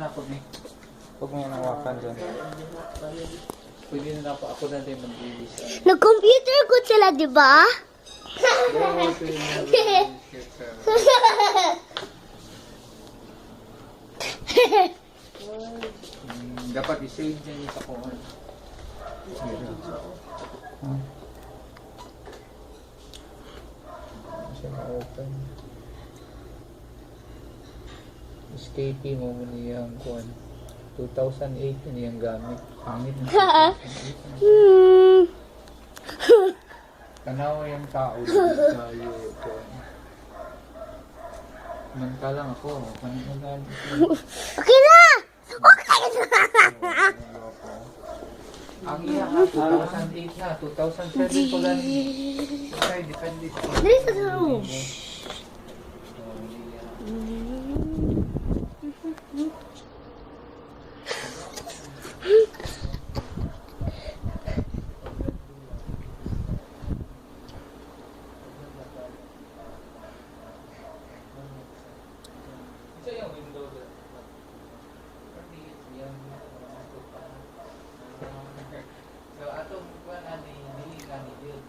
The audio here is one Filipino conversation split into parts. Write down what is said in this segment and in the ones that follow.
na ako ni. Huwag mo nang hawakan dyan. Pwede na ako. Ako na din mag-release. Nag-computer ko sila, di ba? Dapat i-save niya niya sa kuhan. Siya ma-open. Escape mo mo niyang kuhan. 2008 niyang gamit. Pangit na. Tanaw yung tao dito sa kuhan. Mantalang ako. Mantalang Okay na! Okay na! ang iya nga, 2008 na, 2007 ko lang. Okay, depende. Dali sa room. So, atong kuwan ani dili ka ni build.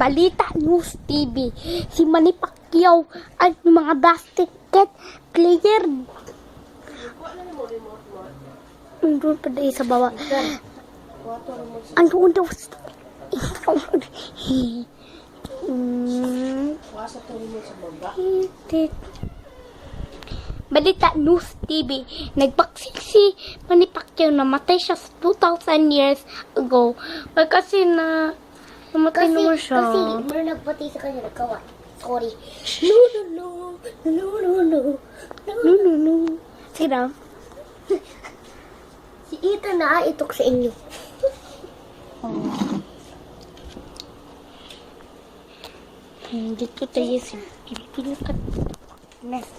Balita News TV. Si Manny Pacquiao at yung mga basket player. Andun pa dahil sa baba. Andun daw. Balita News TV. Nagbaksil si Manny Pacquiao. Namatay siya 2,000 years ago. Kasi namatay naman siya. Kasi meron nagpatay sa kanya, nagkawan. Sorry. No. No. Sige na. Si Ethan na itok sa inyo. Dito tayo sa pinaka nest.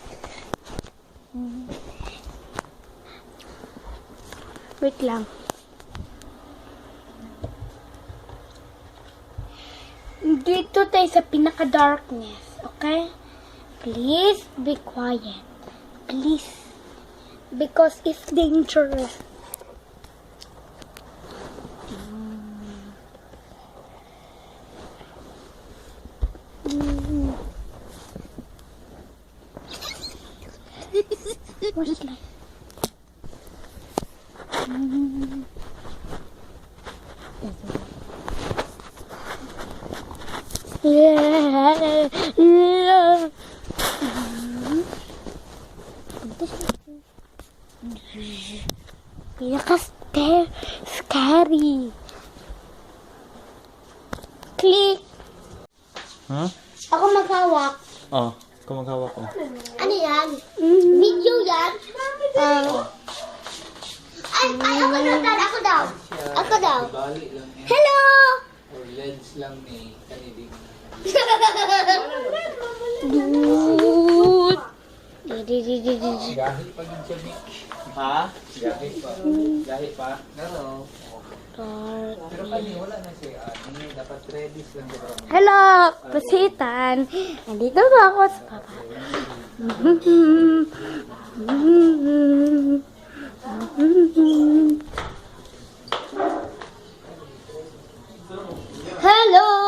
Wait lang. Dito tayo sa pinaka-darkness, okay? Please be quiet. Please. Because it's dangerous. What's that? Scary. Click. Ha? Ako maghawak. Oh, kumaghawak ko. Ano yan? Video yan? Ay, ako daw. Ako daw. Bali lang eh. Hello! Or lens lang ni kanidi. Dude. Gahi pa gid siya Nick. Ha? Gahi pa. Gahi pa. Pero pero kani wala na siya. Dapat ready lang sa drama. Hello, Pasitan. Nandito ba ako sa papa? Hello!